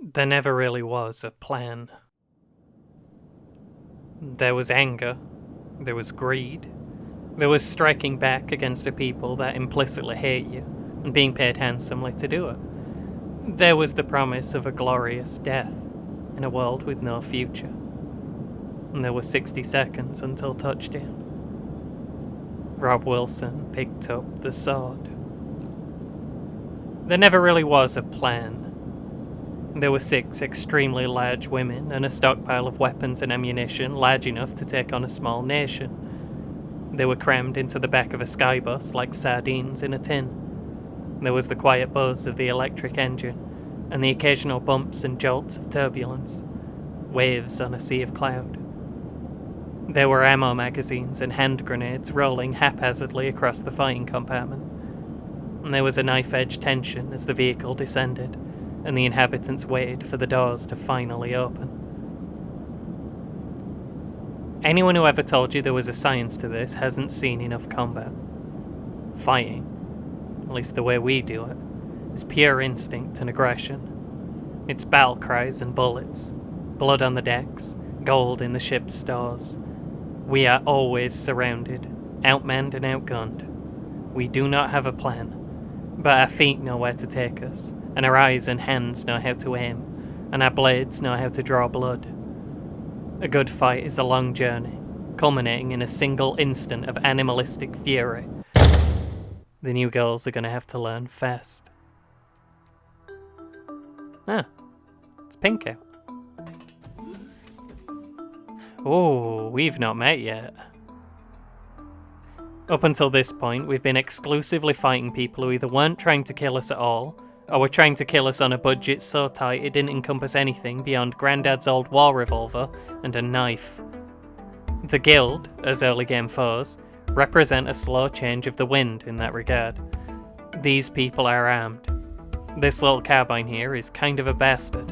There never really was a plan. There was anger, there was greed, there was striking back against a people that implicitly hate you and being paid handsomely to do it. There was the promise of a glorious death in a world with no future. And there were 60 seconds until touchdown. Rob Wilson picked up the sword. There never really was a plan. There were 6 extremely large women and a stockpile of weapons and ammunition large enough to take on a small nation. They were crammed into the back of a skybus like sardines in a tin. There was the quiet buzz of the electric engine, and the occasional bumps and jolts of turbulence, waves on a sea of cloud. There were ammo magazines and hand grenades rolling haphazardly across the fighting compartment, and there was a knife-edge tension as the vehicle descended, and the inhabitants waited for the doors to finally open. Anyone who ever told you there was a science to this hasn't seen enough combat. Fighting, at least the way we do it, is pure instinct and aggression. It's battle cries and bullets, blood on the decks, gold in the ship's stores. We are always surrounded, outmanned and outgunned. We do not have a plan, but our feet know where to take us, and our eyes and hands know how to aim, and our blades know how to draw blood. A good fight is a long journey, culminating in a single instant of animalistic fury. The new girls are going to have to learn fast. It's pink out. Oh, we've not met yet. Up until this point, we've been exclusively fighting people who either weren't trying to kill us at all, or were trying to kill us on a budget so tight it didn't encompass anything beyond Grandad's old war revolver and a knife. The Guild, as early game foes, represent a slow change of the wind in that regard. These people are armed. This little carbine here is kind of a bastard,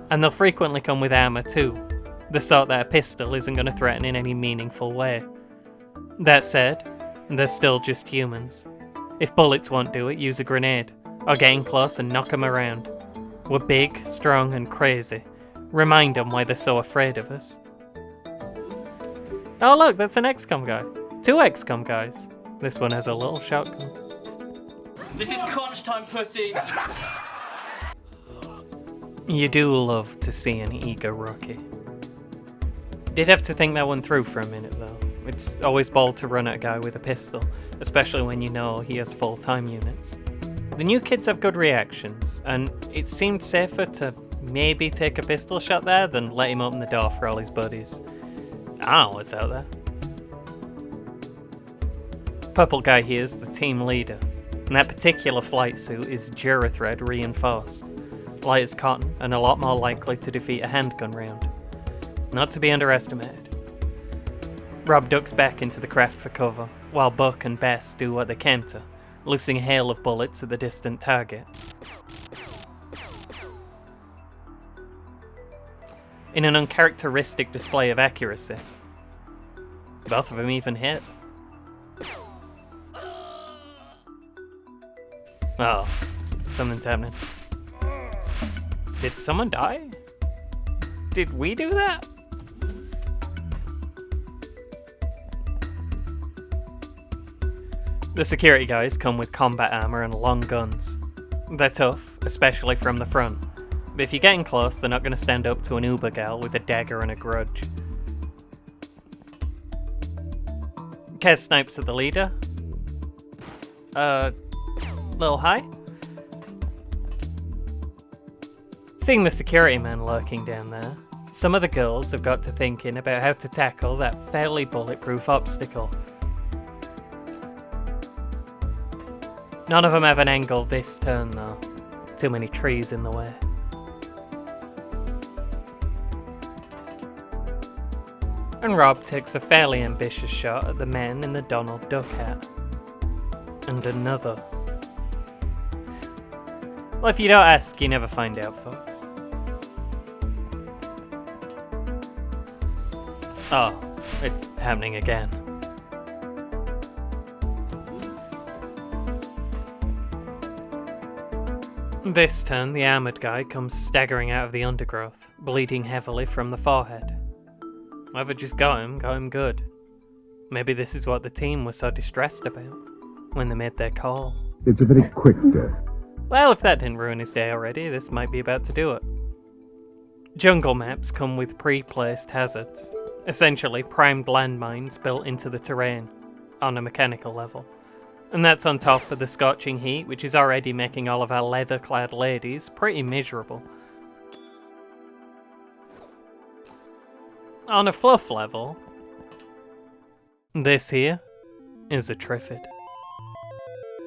and they'll frequently come with armour too, the sort that a pistol isn't going to threaten in any meaningful way. That said, they're still just humans. If bullets won't do it, use a grenade, or get in close and knock them around. We're big, strong and crazy. Remind them why they're so afraid of us. Oh look, that's an XCOM guy. 2 XCOM guys. This one has a little shotgun. This is crunch time, pussy! You do love to see an eager rookie. Did have to think that one through for a minute though. It's always bold to run at a guy with a pistol, especially when you know he has full-time units. The new kids have good reactions, and it seemed safer to maybe take a pistol shot there than let him open the door for all his buddies. I don't know what's out there. Purple guy here is the team leader, and that particular flight suit is Durithread reinforced. Light as cotton, and a lot more likely to defeat a handgun round. Not to be underestimated. Rob ducks back into the craft for cover, while Buck and Bess do what they came to, loosing a hail of bullets at the distant target. In an uncharacteristic display of accuracy, both of them even hit. Oh, something's happening. Did someone die? Did we do that? The security guys come with combat armor and long guns. They're tough, especially from the front. But if you're getting close, they're not going to stand up to an Uber gal with a dagger and a grudge. Kez snipes at the leader. Little high? Seeing the security man lurking down there, some of the girls have got to thinking about how to tackle that fairly bulletproof obstacle. None of them have an angle this turn though. Too many trees in the way. And Rob takes a fairly ambitious shot at the man in the Donald Duck hat. And another. Well, if you don't ask, you never find out, folks. Oh, it's happening again. This turn, the armoured guy comes staggering out of the undergrowth, bleeding heavily from the forehead. Whoever just got him good. Maybe this is what the team was so distressed about when they made their call. It's a very quick death. Well, if that didn't ruin his day already, this might be about to do it. Jungle maps come with pre-placed hazards, essentially primed landmines built into the terrain, on a mechanical level. And that's on top of the scorching heat, which is already making all of our leather-clad ladies pretty miserable. On a fluff level, this here is a Triffid.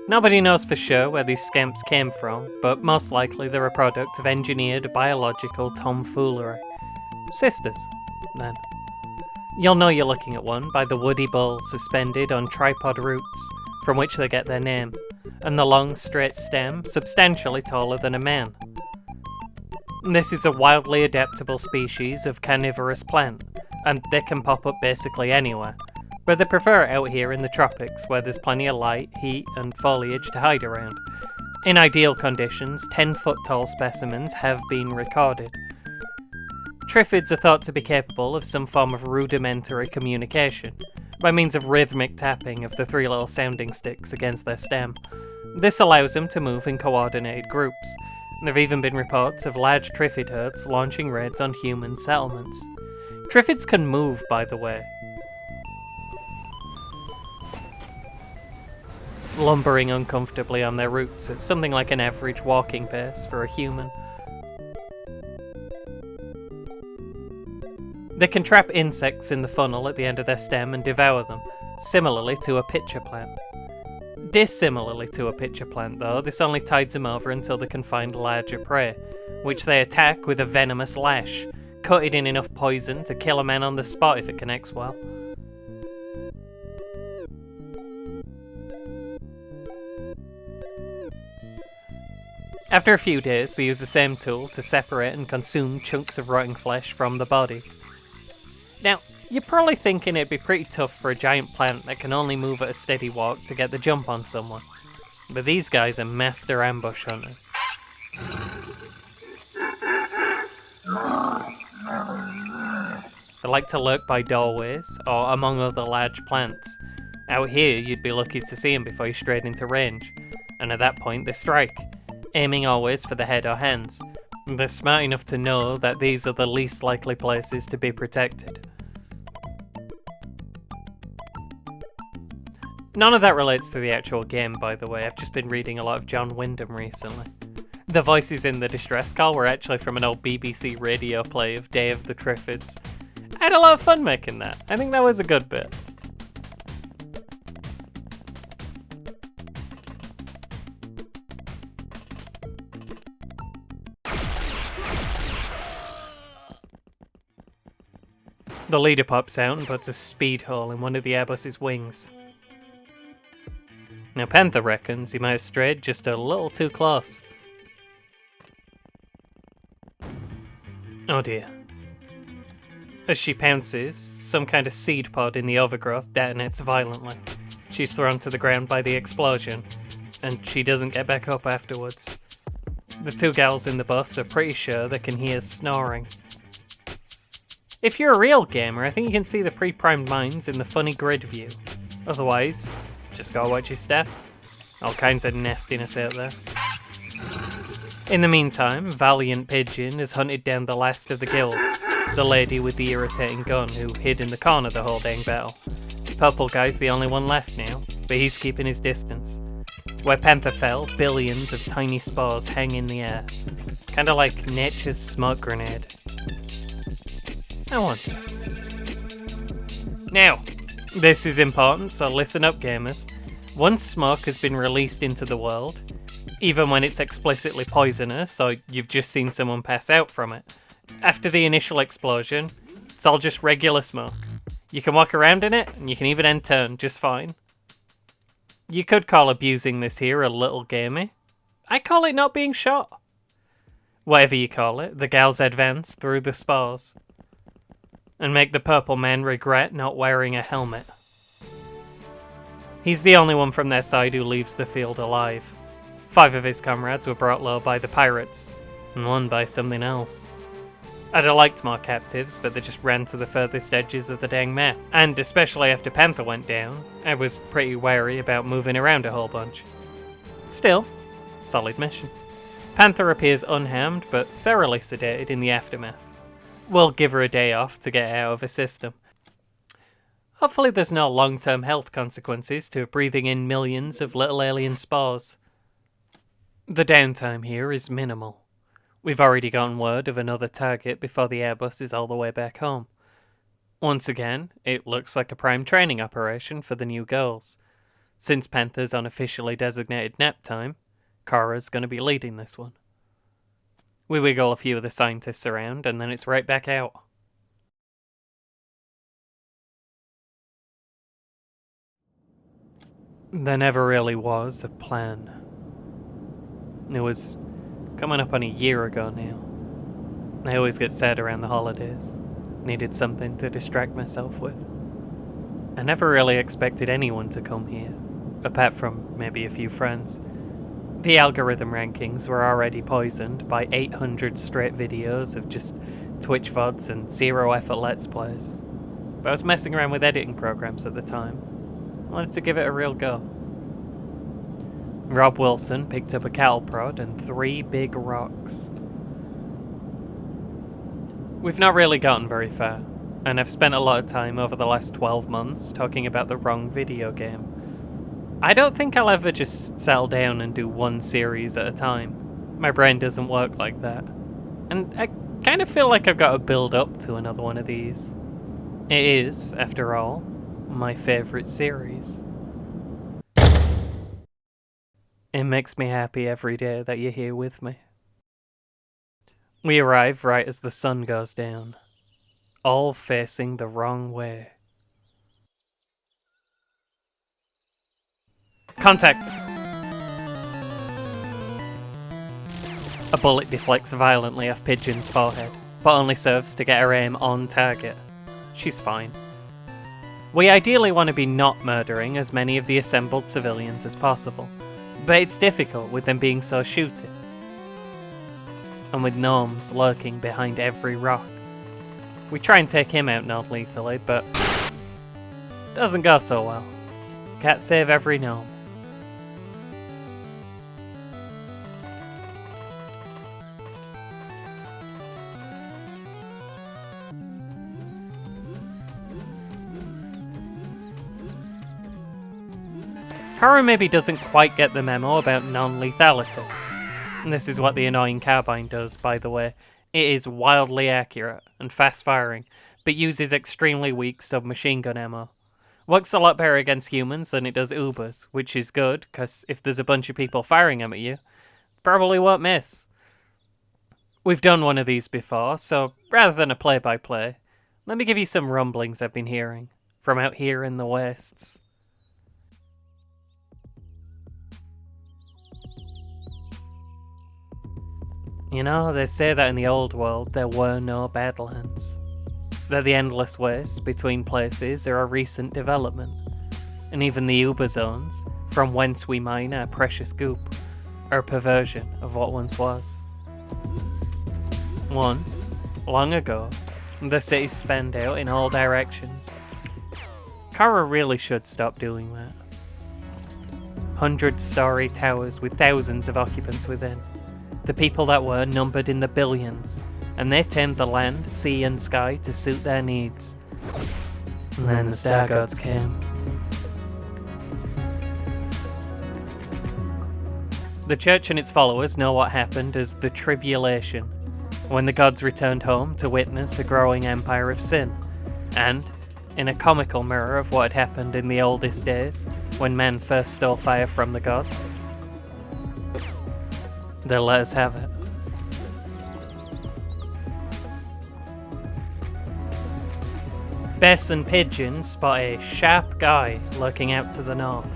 Nobody knows for sure where these scamps came from, but most likely they're a product of engineered biological tomfoolery. Sisters, then. You'll know you're looking at one by the woody bowl suspended on tripod roots, from which they get their name, and the long, straight stem substantially taller than a man. This is a wildly adaptable species of carnivorous plant, and they can pop up basically anywhere, but they prefer it out here in the tropics where there's plenty of light, heat, and foliage to hide around. In ideal conditions, 10-foot tall specimens have been recorded. Triffids are thought to be capable of some form of rudimentary communication, by means of rhythmic tapping of the three little sounding sticks against their stem. This allows them to move in coordinated groups. There have even been reports of large Triffid herds launching raids on human settlements. Triffids can move, by the way. Lumbering uncomfortably on their roots at something like an average walking pace for a human. They can trap insects in the funnel at the end of their stem and devour them, similarly to a pitcher plant. Dissimilarly to a pitcher plant, though, this only tides them over until they can find larger prey, which they attack with a venomous lash, coated in enough poison to kill a man on the spot if it connects well. After a few days, they use the same tool to separate and consume chunks of rotting flesh from the bodies. Now, you're probably thinking it'd be pretty tough for a giant plant that can only move at a steady walk to get the jump on someone. But these guys are master ambush hunters. They like to lurk by doorways, or among other large plants. Out here, you'd be lucky to see them before you strayed into range, and at that point they strike, aiming always for the head or hands. They're smart enough to know that these are the least likely places to be protected. None of that relates to the actual game, by the way. I've just been reading a lot of John Wyndham recently. The voices in the distress call were actually from an old BBC radio play of Day of the Triffids. I had a lot of fun making that. I think that was a good bit. The leader pops out and puts a speed hole in one of the Airbus's wings. Now Panther reckons he might have strayed just a little too close. Oh dear. As she pounces, some kind of seed pod in the overgrowth detonates violently. She's thrown to the ground by the explosion, and she doesn't get back up afterwards. The two gals in the bus are pretty sure they can hear snoring. If you're a real gamer, I think you can see the pre-primed mines in the funny grid view. Otherwise, just gotta watch your step. All kinds of nastiness out there. In the meantime, Valiant Pigeon has hunted down the last of the guild, the lady with the irritating gun who hid in the corner the whole dang battle. Purple Guy's the only one left now, but he's keeping his distance. Where Panther fell, billions of tiny spores hang in the air. Kinda like nature's smoke grenade. I wonder. Now, this is important, so listen up gamers. Once smoke has been released into the world, even when it's explicitly poisonous, or you've just seen someone pass out from it, after the initial explosion, it's all just regular smoke. You can walk around in it, and you can even end turn just fine. You could call abusing this here a little gamey. I call it not being shot. Whatever you call it, the gals advance through the spores and make the purple man regret not wearing a helmet. He's the only one from their side who leaves the field alive. 5 of his comrades were brought low by the pirates, and 1 by something else. I'd have liked more captives, but they just ran to the furthest edges of the dang map. And especially after Panther went down, I was pretty wary about moving around a whole bunch. Still, solid mission. Panther appears unharmed, but thoroughly sedated in the aftermath. We'll give her a day off to get out of her system. Hopefully there's no long-term health consequences to breathing in millions of little alien spores. The downtime here is minimal. We've already gotten word of another target before the Airbus is all the way back home. Once again, it looks like a prime training operation for the new girls. Since Panther's unofficially designated nap time, Kara's going to be leading this one. We wiggle a few of the scientists around, and then it's right back out. There never really was a plan. It was coming up on a year ago now. I always get sad around the holidays. Needed something to distract myself with. I never really expected anyone to come here, apart from maybe a few friends. The algorithm rankings were already poisoned by 800 straight videos of just Twitch VODs and zero effort Let's Plays. But I was messing around with editing programs at the time. I wanted to give it a real go. Rob Wilson picked up a cattle prod and 3 big rocks. We've not really gotten very far, and I've spent a lot of time over the last 12 months talking about the wrong video game. I don't think I'll ever just settle down and do one series at a time. My brain doesn't work like that. And I kind of feel like I've got to build up to another one of these. It is, after all, my favourite series. It makes me happy every day that you're here with me. We arrive right as the sun goes down, all facing the wrong way. Contact! A bullet deflects violently off Pigeon's forehead, but only serves to get her aim on target. She's fine. We ideally want to be not murdering as many of the assembled civilians as possible, but it's difficult with them being so shooty. And with gnomes lurking behind every rock. We try and take him out non-lethally, but doesn't go so well. Can't save every gnome. Kara maybe doesn't quite get the memo about non-lethality. And this is what the annoying carbine does, by the way. It is wildly accurate and fast-firing, but uses extremely weak submachine gun ammo. Works a lot better against humans than it does Ubers, which is good, because if there's a bunch of people firing them at you, probably won't miss. We've done one of these before, so rather than a play-by-play, let me give you some rumblings I've been hearing from out here in the wastes. You know, they say that in the old world there were no Badlands. That the endless wastes between places are a recent development. And even the Uber zones, from whence we mine our precious goop, are a perversion of what once was. Once, long ago, the cities spanned out in all directions. Kara really should stop doing that. 100-story towers with thousands of occupants within. The people that were numbered in the billions, and they tamed the land, sea and sky to suit their needs. And then the star gods came. The church and its followers know what happened as the Tribulation, when the gods returned home to witness a growing empire of sin, and, in a comical mirror of what had happened in the oldest days, when men first stole fire from the gods, they'll let us have it. Bess and Pigeon spot a sharp guy lurking out to the north.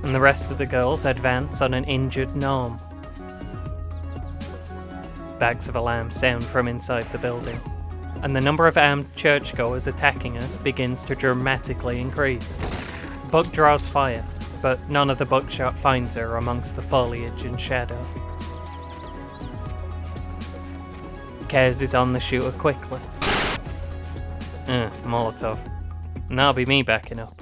And the rest of the girls advance on an injured gnome. Bags of alarm sound from inside the building. and the number of armed churchgoers attacking us begins to dramatically increase. Buck draws fire, but none of the buckshot finds her amongst the foliage and shadow. Kez is on the shooter quickly. Molotov. And that'll be me backing up.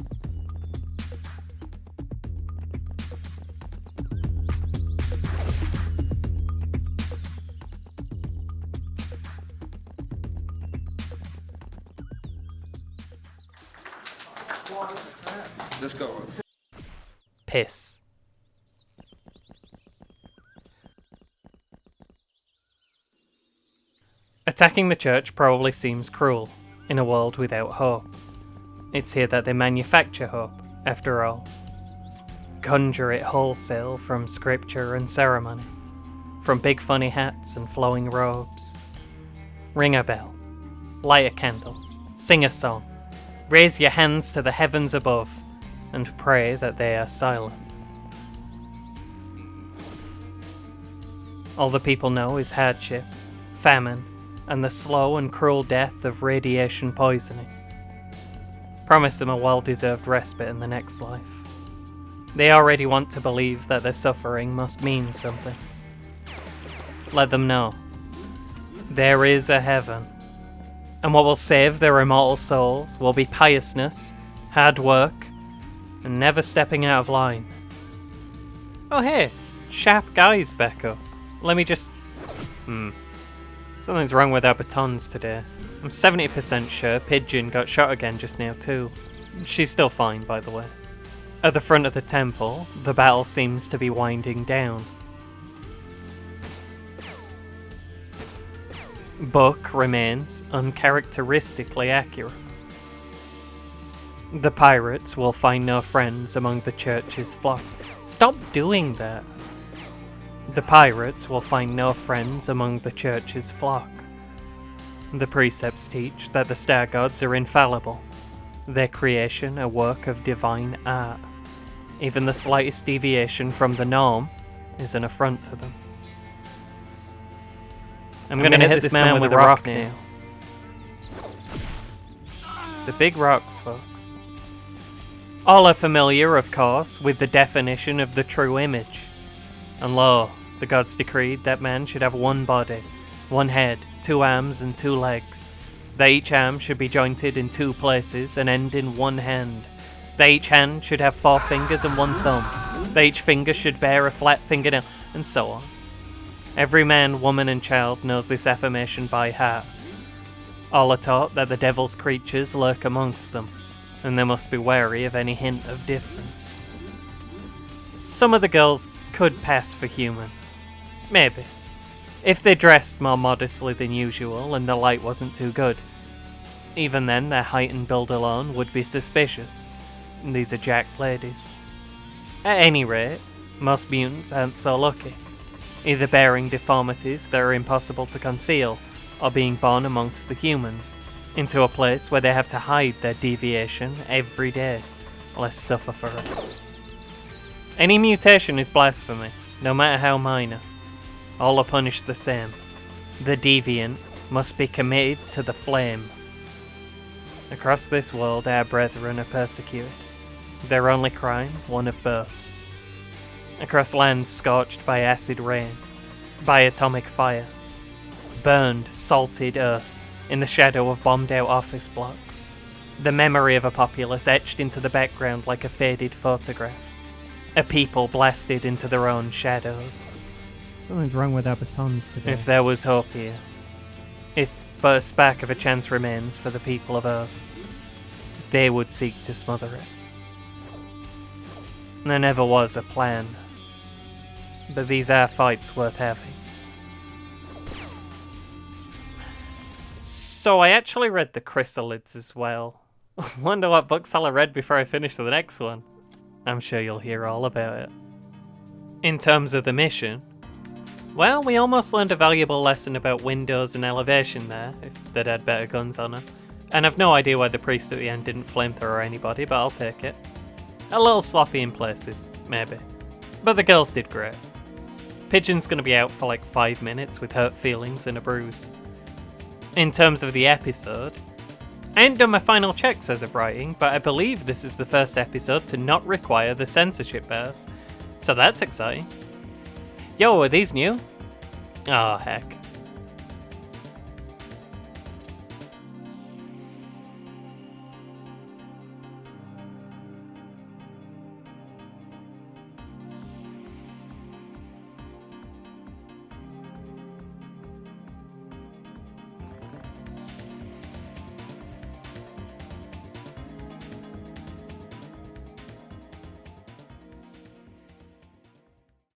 Let's go. Piss. Attacking the church probably seems cruel, in a world without hope. It's here that they manufacture hope, after all. Conjure it wholesale from scripture and ceremony, from big funny hats and flowing robes. Ring a bell, light a candle, sing a song, raise your hands to the heavens above, and pray that they are silent. All the people know is hardship, famine, and the slow and cruel death of radiation poisoning. Promise them a well-deserved respite in the next life. They already want to believe that their suffering must mean something. Let them know. There is a heaven, and what will save their immortal souls will be piousness, hard work, and never stepping out of line. Oh hey, sharp guys back up. Let me just... Something's wrong with our batons today. I'm 70% sure Pigeon got shot again just now too. She's still fine, by the way. At the front of the temple, the battle seems to be winding down. Buck remains uncharacteristically accurate. The pirates will find no friends among the church's flock. Stop doing that. The pirates will find no friends among the church's flock. The precepts teach that the star gods are infallible, their creation a work of divine art. Even the slightest deviation from the norm is an affront to them. I'm gonna hit this man with a rock now. The big rocks, folks. All are familiar, of course, with the definition of the true image. And lo, the gods decreed that man should have one body, one head, 2 arms and 2 legs. That each arm should be jointed in 2 places and end in 1 hand. That each hand should have 4 fingers and 1 thumb. That each finger should bear a flat fingernail, and so on. Every man, woman and child knows this affirmation by heart. All are taught that the devil's creatures lurk amongst them, and they must be wary of any hint of difference. Some of the girls could pass for human. Maybe. If they dressed more modestly than usual and the light wasn't too good. Even then, their height and build alone would be suspicious. These are jack ladies. At any rate, most mutants aren't so lucky, either bearing deformities that are impossible to conceal, or being born amongst the humans, into a place where they have to hide their deviation every day, lest suffer for it. Any mutation is blasphemy, no matter how minor. All are punished the same. The deviant must be committed to the flame. Across this world our brethren are persecuted, their only crime one of birth. Across lands scorched by acid rain, by atomic fire, burned, salted earth in the shadow of bombed out office blocks, the memory of a populace etched into the background like a faded photograph, a people blasted into their own shadows. Something's wrong with our batons today. If there was hope here, if but a spark of a chance remains for the people of Earth, they would seek to smother it. There never was a plan, but these are fights worth having. So I actually read the Chrysalids as well. Wonder what books I'll have read before I finish the next one. I'm sure you'll hear all about it. In terms of the mission, well, we almost learned a valuable lesson about windows and elevation there, if they'd had better guns on her. And I've no idea why the priest at the end didn't flamethrower anybody, but I'll take it. A little sloppy in places, maybe. But the girls did great. Pigeon's gonna be out for like 5 minutes with hurt feelings and a bruise. in terms of the episode. I ain't done my final checks as of writing, but I believe this is the first episode to not require the censorship bears. So that's exciting. Yo, are these new? Oh, heck.